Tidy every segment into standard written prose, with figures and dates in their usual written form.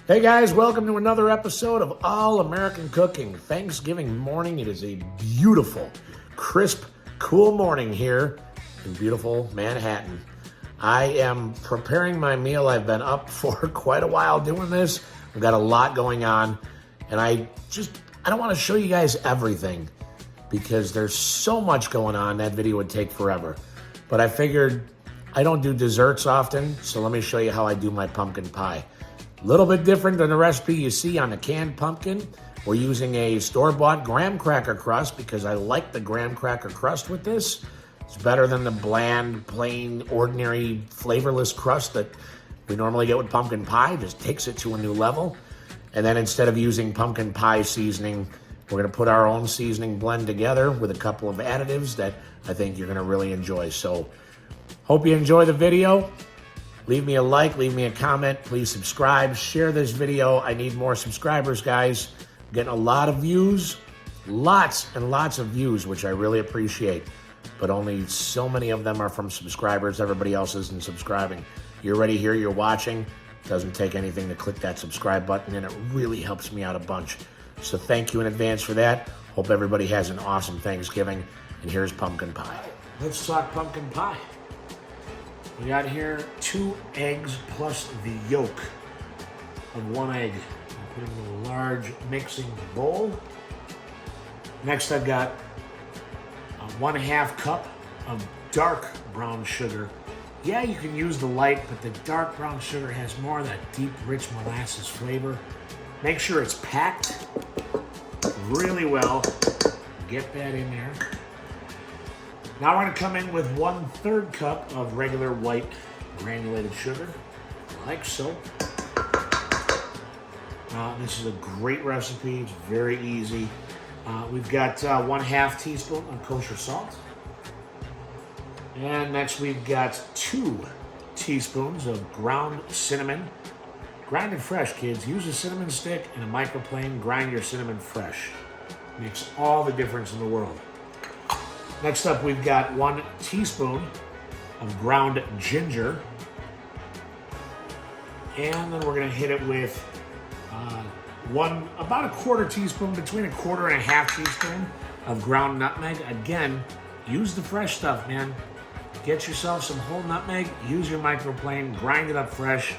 Hey guys, welcome to another episode of All American Cooking. Thanksgiving morning. It is a beautiful, crisp, cool morning here in beautiful Manhattan. I am preparing my meal. I've been up for quite a while doing this. I've got a lot going on, and I don't want to show you guys everything because there's so much going on. That video would take forever. But I figured I don't do desserts often, so let me show you how I do my pumpkin pie. A little bit different than the recipe you see on the canned pumpkin. We're using a store-bought graham cracker crust because I like the graham cracker crust with this. It's better than the bland, plain, ordinary, flavorless crust that we normally get with pumpkin pie. It just takes it to a new level. And then instead of using pumpkin pie seasoning, we're gonna put our own seasoning blend together with a couple of additives that I think you're gonna really enjoy. So, hope you enjoy the video. Leave me a like, leave me a comment, please subscribe, share this video. I need more subscribers, guys. I'm getting a lot of views, lots and lots of views, which I really appreciate. But only so many of them are from subscribers. Everybody else isn't subscribing. You're already here, you're watching. It doesn't take anything to click that subscribe button, and it really helps me out a bunch. So thank you in advance for that. Hope everybody has an awesome Thanksgiving. And here's pumpkin pie. Let's talk pumpkin pie. We got here 2 eggs plus the yolk of 1 egg. I'm putting in a large mixing bowl. Next I've got a 1/2 cup of dark brown sugar. Yeah, you can use the light, but the dark brown sugar has more of that deep, rich molasses flavor. Make sure it's packed really well. Get that in there. Now we're going to come in with 1/3 cup of regular white granulated sugar, like so. This is a great recipe. It's very easy. We've got 1/2 teaspoon of kosher salt. And next we've got 2 teaspoons of ground cinnamon. Grind it fresh, kids. Use a cinnamon stick and a microplane. Grind your cinnamon fresh. Makes all the difference in the world. Next up, we've got 1 teaspoon of ground ginger. And then we're gonna hit it with about a 1/4 teaspoon, between a 1/4 and a 1/2 teaspoon of ground nutmeg. Again, use the fresh stuff, man. Get yourself some whole nutmeg, use your microplane, grind it up fresh.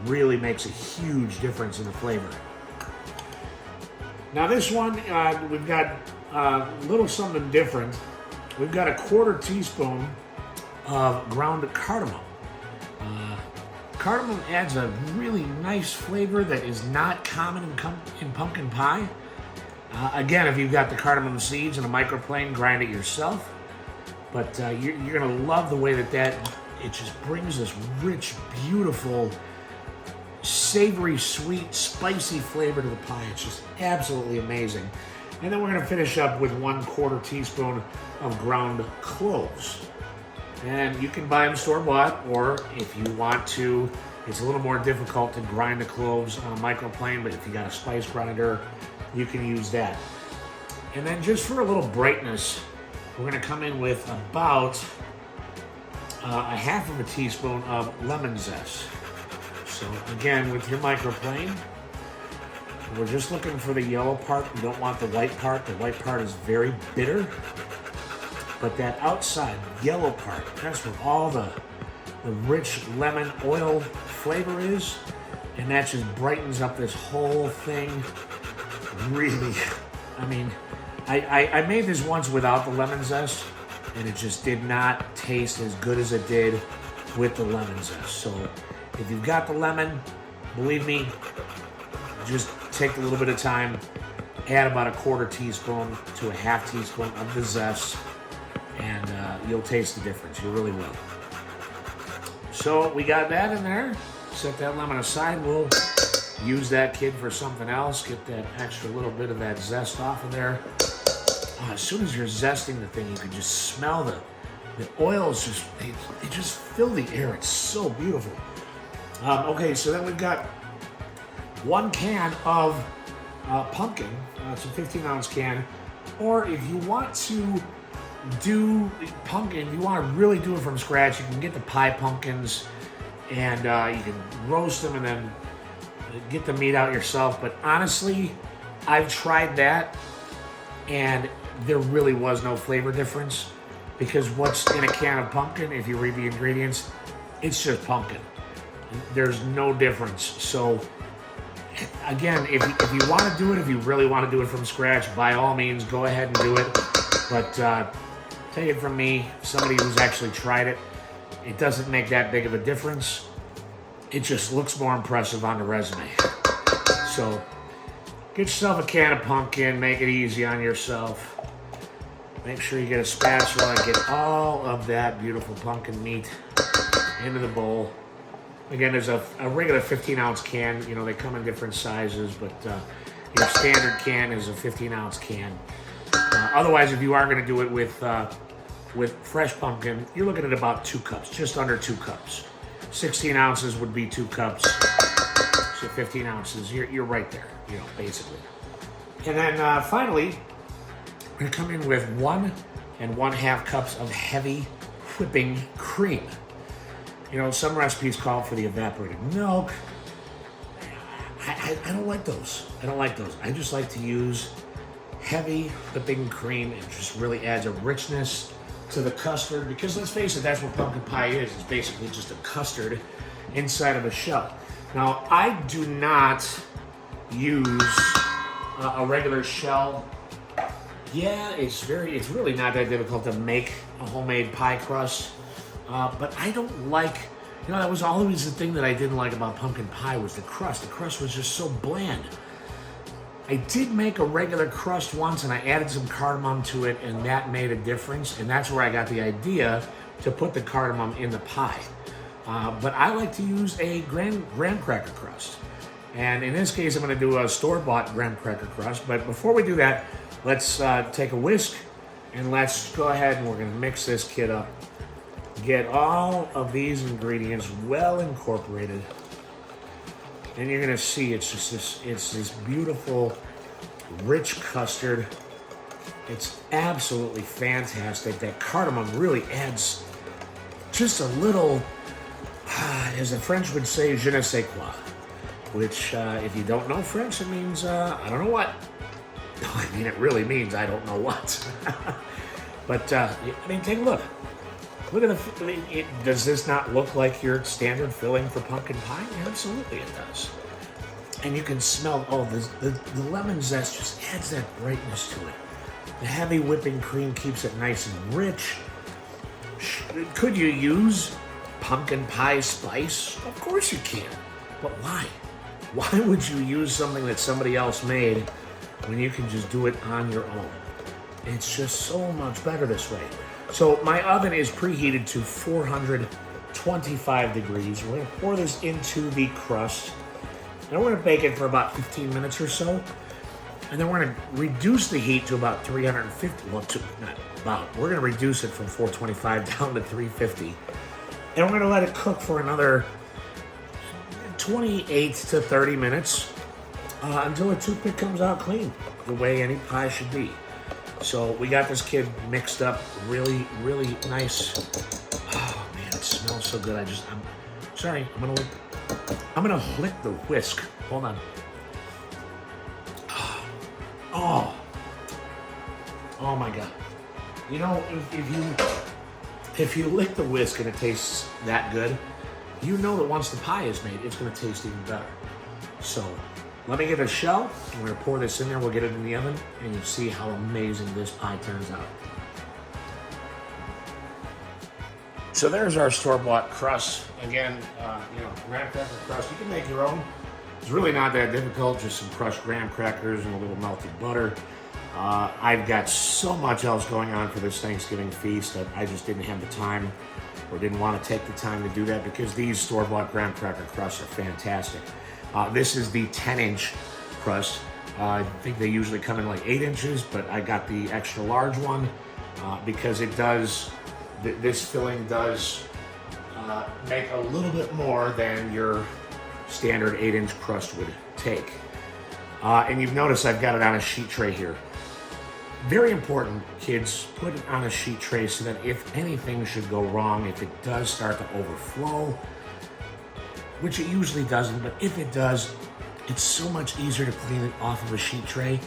Really makes a huge difference in the flavor. Now this one, we've got a little something different. We've got a 1/4 teaspoon of ground cardamom. Cardamom adds a really nice flavor that is not common in pumpkin pie. Again, if you've got the cardamom seeds in a microplane, grind it yourself. But you're gonna love the way that it just brings this rich, beautiful, savory, sweet, spicy flavor to the pie. It's just absolutely amazing. And then we're gonna finish up with 1/4 teaspoon of ground cloves. And you can buy them store-bought, or if you want to, it's a little more difficult to grind the cloves on a microplane, but if you got a spice grinder, you can use that. And then just for a little brightness, we're gonna come in with about a 1/2 teaspoon of lemon zest. So again, with your microplane, we're just looking for the yellow part. We don't want the white part. The white part is very bitter. But that outside yellow part, that's where all the rich lemon oil flavor is. And that just brightens up this whole thing. Really, I mean, I made this once without the lemon zest, and it just did not taste as good as it did with the lemon zest. So if you've got the lemon, believe me, just take a little bit of time, add about a 1/4 teaspoon to a 1/2 teaspoon of the zest, and you'll taste the difference. You really will. So we got that in there. Set that lemon aside. We'll use that kid for something else. Get that extra little bit of that zest off of there. As soon as you're zesting the thing, you can just smell the oils. They just fill the air. It's so beautiful. Okay, so then we've got 1 can of pumpkin. It's a 15-ounce can. Or if you want to do pumpkin, if you want to really do it from scratch, you can get the pie pumpkins and you can roast them and then get the meat out yourself. But honestly, I've tried that, and there really was no flavor difference, because what's in a can of pumpkin, if you read the ingredients, it's just pumpkin. There's no difference. So again, if you want to do it, if you really want to do it from scratch, by all means, go ahead and do it. But take it from me, somebody who's actually tried it, it doesn't make that big of a difference. It just looks more impressive on the resume. So get yourself a can of pumpkin, make it easy on yourself. Make sure you get a spatula, get all of that beautiful pumpkin meat into the bowl. Again, there's a regular 15-ounce can. You know, they come in different sizes, but your standard can is a 15-ounce can. Otherwise, if you are going to do it with fresh pumpkin, you're looking at about 2 cups, just under 2 cups. 16 ounces would be 2 cups. So 15 ounces, you're right there, you know, basically. And then finally, we're going to come in with 1 1/2 cups of heavy whipping cream. You know, some recipes call for the evaporated milk. I don't like those. I just like to use heavy whipping cream. It just really adds a richness to the custard, because let's face it, that's what pumpkin pie is. It's basically just a custard inside of a shell. Now, I do not use a regular shell. Yeah, it's really not that difficult to make a homemade pie crust. But I don't like, you know, that was always the thing that I didn't like about pumpkin pie, was the crust. The crust was just so bland. I did make a regular crust once, and I added some cardamom to it, and that made a difference. And that's where I got the idea to put the cardamom in the pie. But I like to use a graham cracker crust. And in this case, I'm going to do a store-bought graham cracker crust. But before we do that, let's take a whisk, and let's go ahead and we're going to mix this kid up. Get all of these ingredients well incorporated, and you're gonna see it's this beautiful, rich custard. It's absolutely fantastic. That cardamom really adds just a little, as the French would say, je ne sais quoi, which if you don't know French, it means I don't know what. No, I mean, it really means I don't know what. But I mean, take a look. Look at does this not look like your standard filling for pumpkin pie? Absolutely it does. And you can smell, the lemon zest just adds that brightness to it. The heavy whipping cream keeps it nice and rich. Could you use pumpkin pie spice? Of course you can. But why? Why would you use something that somebody else made when you can just do it on your own? It's just so much better this way. So my oven is preheated to 425 degrees. We're going to pour this into the crust, and we're going to bake it for about 15 minutes or so. And then we're going to reduce the heat to about 350. Well, we're going to reduce it from 425 down to 350. And we're going to let it cook for another 28 to 30 minutes until the toothpick comes out clean, the way any pie should be. So we got this kid mixed up really, really nice. Oh man, it smells so good. I'm sorry, I'm gonna lick the whisk. Hold on. Oh my God. You know, if you lick the whisk and it tastes that good, you know that once the pie is made, it's gonna taste even better. So let me get a shell. I'm going to pour this in there. We'll get it in the oven, and you'll see how amazing this pie turns out. So there's our store-bought crust. Again, graham cracker crust. You can make your own. It's really not that difficult. Just some crushed graham crackers and a little melted butter. I've got so much else going on for this Thanksgiving feast that I just didn't have the time, or didn't want to take the time to do that, because these store-bought graham cracker crusts are fantastic. This is the 10-inch crust. I think they usually come in like 8 inches, but I got the extra large one because it does, this filling does make a little bit more than your standard 8-inch crust would take. And you've noticed I've got it on a sheet tray here. Very important, kids, put it on a sheet tray so that if anything should go wrong, if it does start to overflow, which it usually doesn't, but if it does, It's so much easier to clean it off of a sheet tray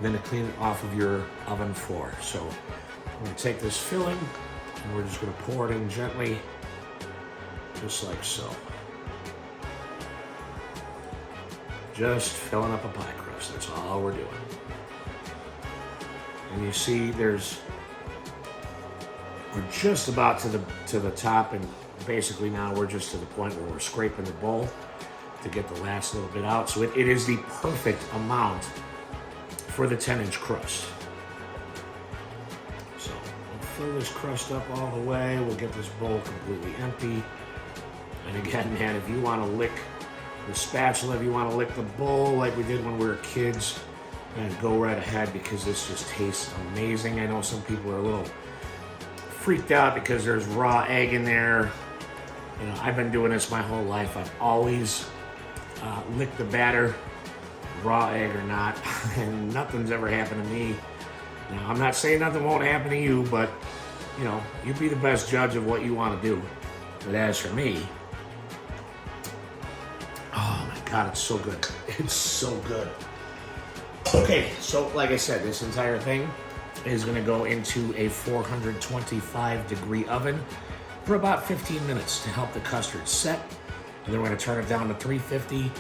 than to clean it off of your oven floor. So I'm gonna take this filling and we're just gonna pour it in gently, just like so. Just filling up a pie crust, that's all we're doing. And you see we're just about to the top, and basically now we're just to the point where we're scraping the bowl to get the last little bit out. So it is the perfect amount for the 10-inch crust. So we'll fill this crust up all the way. We'll get this bowl completely empty. And again, man, if you want to lick the spatula, if you want to lick the bowl like we did when we were kids, and go right ahead, because this just tastes amazing. I know some people are a little freaked out because there's raw egg in there. You know, I've been doing this my whole life. I've always licked the batter, raw egg or not, and nothing's ever happened to me. Now, I'm not saying nothing won't happen to you, but you know, you be the best judge of what you want to do. But as for me, oh my God, it's so good. It's so good. Okay, so like I said, this entire thing is gonna go into a 425-degree oven for about 15 minutes to help the custard set. And then we're gonna turn it down to 350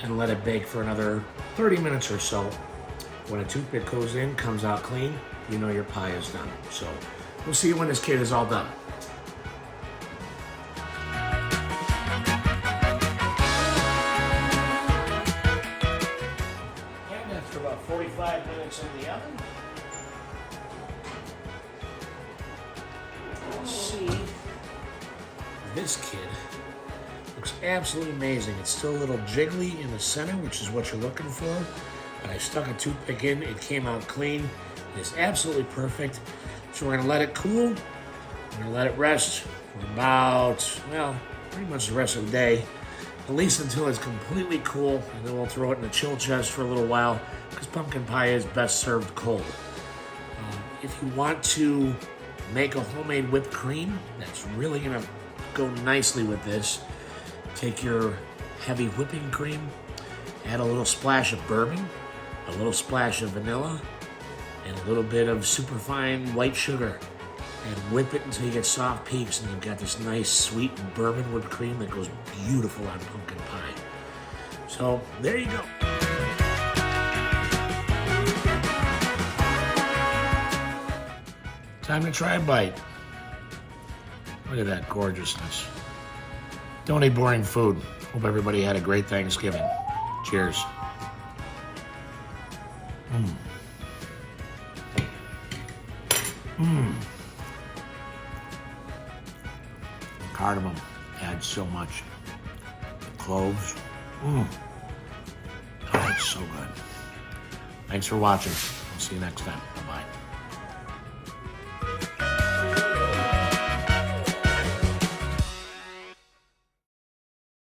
and let it bake for another 30 minutes or so. When a toothpick goes in, comes out clean, you know your pie is done. So we'll see you when this kid is all done. And after about 45 minutes in the oven, let's see. This kid looks absolutely amazing. It's still a little jiggly in the center, which is what you're looking for. But I stuck a toothpick in, it came out clean. It's absolutely perfect. So we're gonna let it cool. We're gonna let it rest for about, well, pretty much the rest of the day, at least until it's completely cool, and then we'll throw it in the chill chest for a little while, because pumpkin pie is best served cold. If you want to make a homemade whipped cream, that's really gonna go nicely with this. Take your heavy whipping cream, add a little splash of bourbon, a little splash of vanilla, and a little bit of superfine white sugar, and whip it until you get soft peaks, and you've got this nice sweet bourbon whipped cream that goes beautiful on pumpkin pie. So there you go. Time to try a bite. Look at that gorgeousness. Don't eat boring food. Hope everybody had a great Thanksgiving. Cheers. Cardamom adds so much. The cloves. Oh, it's so good. Thanks for watching. I'll see you next time. Bye-bye.